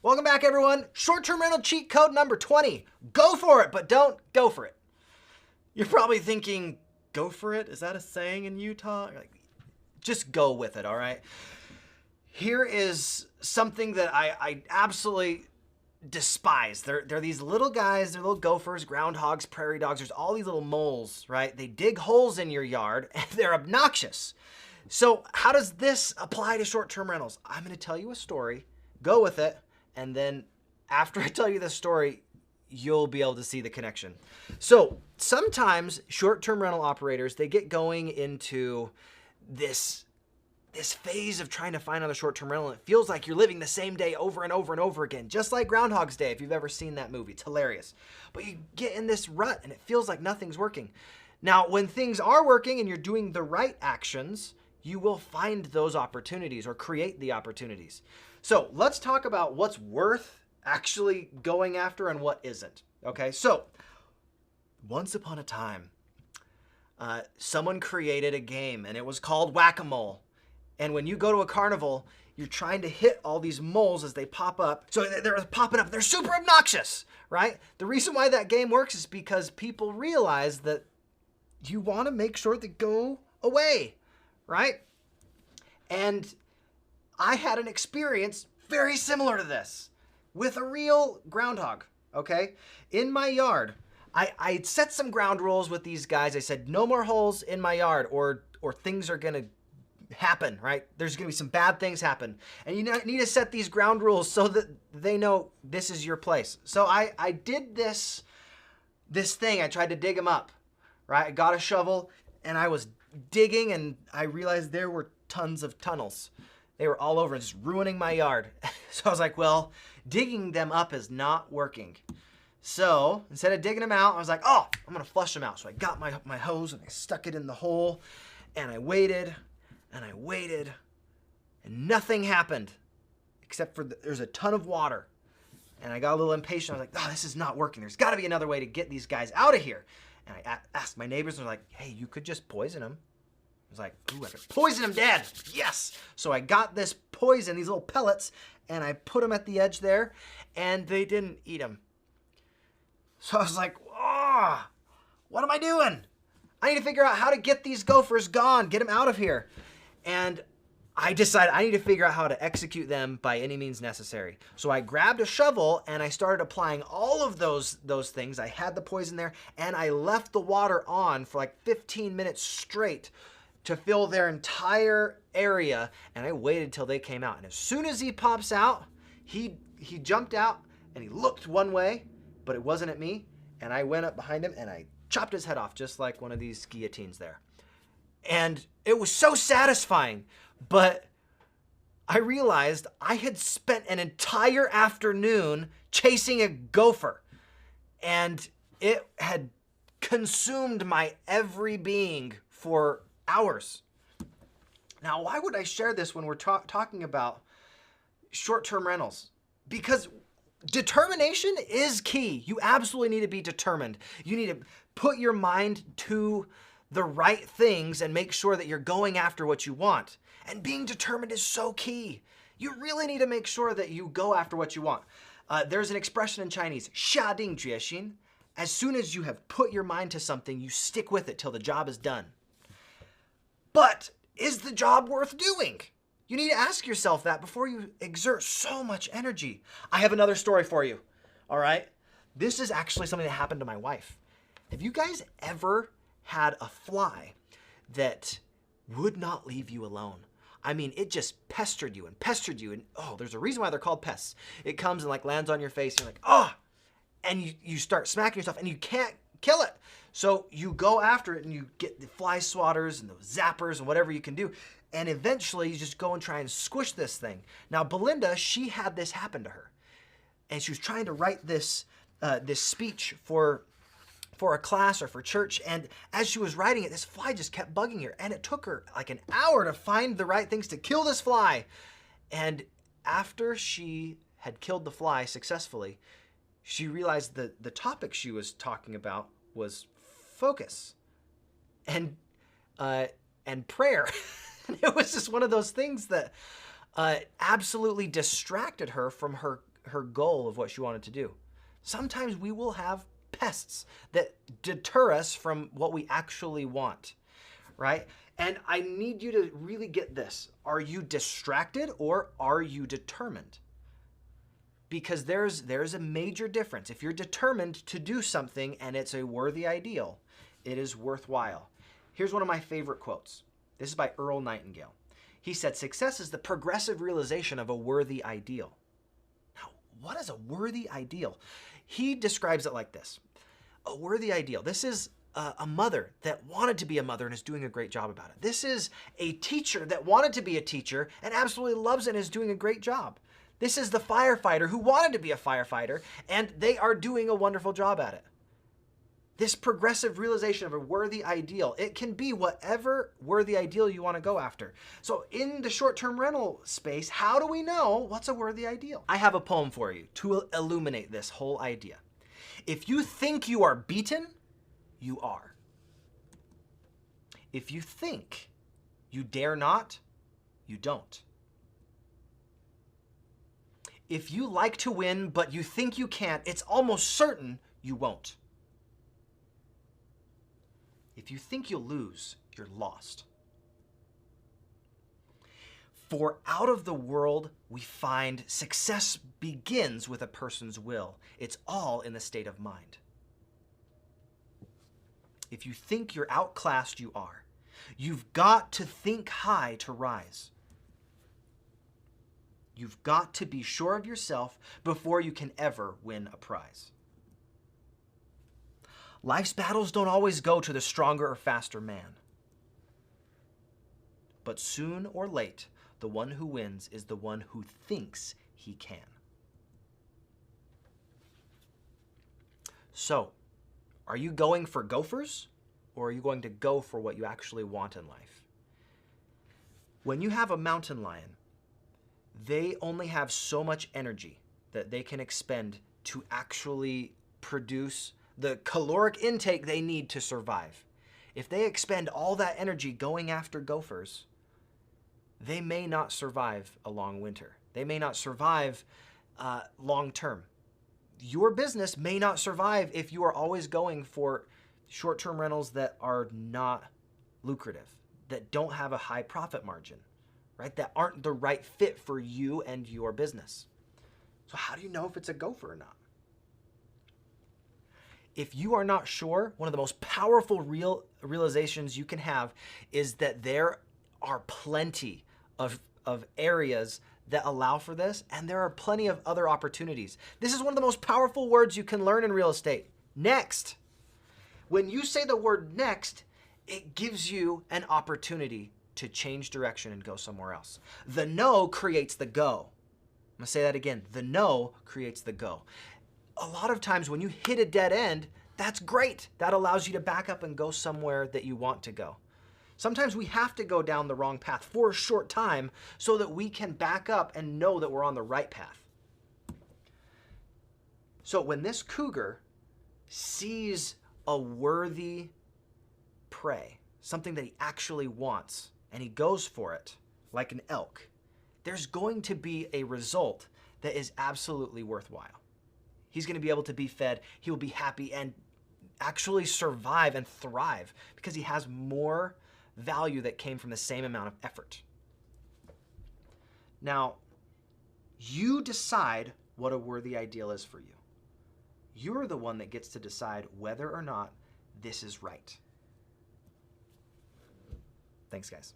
Welcome back, everyone. Short-term rental cheat code number 20. Go for it, but don't go for it. You're probably thinking, go for it? Is that a saying in Utah? Like, just go with it, all right? Here is something that I absolutely despise. They're these little guys, they're little gophers, groundhogs, prairie dogs. There's all these little moles, right? They dig holes in your yard, and they're obnoxious. So how does this apply to short-term rentals? I'm going to tell you a story. Go with it. And then after I tell you the story, you'll be able to see the connection. So sometimes short-term rental operators, they get going into this phase of trying to find another short-term rental. And it feels like you're living the same day over and over and over again, just like Groundhog's Day, if you've ever seen that movie. It's hilarious. But you get in this rut and it feels like nothing's working. Now, when things are working and you're doing the right actions, you will find those opportunities or create the opportunities. So let's talk about what's worth actually going after and what isn't. Okay, so once upon a time, someone created a game and it was called Whack-A-Mole. And when you go to a carnival, you're trying to hit all these moles as they pop up. So they're popping up, they're super obnoxious, right? The reason why that game works is because people realize that you want to make sure they go away, right? And I had an experience very similar to this with a real groundhog, okay? In my yard, I set some ground rules with these guys. I said, no more holes in my yard or things are gonna happen, right? There's gonna be some bad things happen. And you need to set these ground rules so that they know this is your place. So I did this thing. I tried to dig them up, right? I got a shovel and I was digging and I realized there were tons of tunnels. They were all over and just ruining my yard. So I was like, well, digging them up is not working. So instead of digging them out, I was like, oh, I'm gonna flush them out. So I got my hose and I stuck it in the hole and I waited and I waited and nothing happened except for there's a ton of water. And I got a little impatient. I was like, oh, this is not working. There's gotta be another way to get these guys out of here. And I asked my neighbors and they're like, hey, you could just poison them. I was like, ooh, I could poison him dead. Yes. So I got this poison, these little pellets, and I put them at the edge there, and they didn't eat them. So I was like, oh, what am I doing? I need to figure out how to get these gophers gone, get them out of here. And I decided I need to figure out how to execute them by any means necessary. So I grabbed a shovel and I started applying all of those things. I had the poison there, and I left the water on for like 15 minutes straight to fill their entire area, and I waited till they came out. And as soon as he pops out, he jumped out and he looked one way, but it wasn't at me, and I went up behind him and I chopped his head off just like one of these guillotines there. And it was so satisfying, but I realized I had spent an entire afternoon chasing a gopher, and it had consumed my every being for hours. Now, why would I share this when we're talking about short-term rentals? Because determination is key. You absolutely need to be determined. You need to put your mind to the right things and make sure that you're going after what you want. And being determined is so key. You really need to make sure that you go after what you want. There's an expression in Chinese, 下定决心. As soon as you have put your mind to something, you stick with it till the job is done. But is the job worth doing? You need to ask yourself that before you exert so much energy. I have another story for you, all right? This is actually something that happened to my wife. Have you guys ever had a fly that would not leave you alone? I mean, it just pestered you, and oh, there's a reason why they're called pests. It comes and like lands on your face, and you're like, oh, and you start smacking yourself, and you can't kill it. So you go after it and you get the fly swatters and the zappers and whatever you can do. And eventually you just go and try and squish this thing. Now, Belinda, she had this happen to her. And she was trying to write this speech for a class or for church. And as she was writing it, this fly just kept bugging her. And it took her like an hour to find the right things to kill this fly. And after she had killed the fly successfully, she realized that the topic she was talking about was focus and prayer. And it was just one of those things that absolutely distracted her from her her goal of what she wanted to do. Sometimes we will have pests that deter us from what we actually want, right? And I need you to really get this. Are you distracted or are you determined? Because there's a major difference. If you're determined to do something and it's a worthy ideal, it is worthwhile. Here's one of my favorite quotes. This is by Earl Nightingale. He said, "Success is the progressive realization of a worthy ideal." Now, what is a worthy ideal? He describes it like this. A worthy ideal. This is a mother that wanted to be a mother and is doing a great job about it. This is a teacher that wanted to be a teacher and absolutely loves it and is doing a great job. This is the firefighter who wanted to be a firefighter and they are doing a wonderful job at it. This progressive realization of a worthy ideal, it can be whatever worthy ideal you want to go after. So in the short-term rental space, how do we know what's a worthy ideal? I have a poem for you to illuminate this whole idea. If you think you are beaten, you are. If you think you dare not, you don't. If you like to win, but you think you can't, it's almost certain you won't. If you think you'll lose, you're lost. For out of the world we find success begins with a person's will. It's all in the state of mind. If you think you're outclassed, you are. You've got to think high to rise. You've got to be sure of yourself before you can ever win a prize. Life's battles don't always go to the stronger or faster man. But soon or late, the one who wins is the one who thinks he can. So, are you going for gophers, or are you going to go for what you actually want in life? When you have a mountain lion, they only have so much energy that they can expend to actually produce the caloric intake they need to survive. If they expend all that energy going after gophers, they may not survive a long winter. They may not survive long term. Your business may not survive if you are always going for short-term rentals that are not lucrative, that don't have a high profit margin, right? That aren't the right fit for you and your business. So how do you know if it's a gopher or not? If you are not sure, one of the most powerful realizations you can have is that there are plenty of areas that allow for this, and there are plenty of other opportunities. This is one of the most powerful words you can learn in real estate. Next. When you say the word next, it gives you an opportunity to change direction and go somewhere else. The no creates the go. I'm gonna say that again. The no creates the go. A lot of times when you hit a dead end, that's great. That allows you to back up and go somewhere that you want to go. Sometimes we have to go down the wrong path for a short time so that we can back up and know that we're on the right path. So when this cougar sees a worthy prey, something that he actually wants, and he goes for it like an elk, there's going to be a result that is absolutely worthwhile. He's going to be able to be fed, he will be happy and actually survive and thrive because he has more value that came from the same amount of effort. Now, you decide what a worthy ideal is for you. You're the one that gets to decide whether or not this is right. Thanks, guys.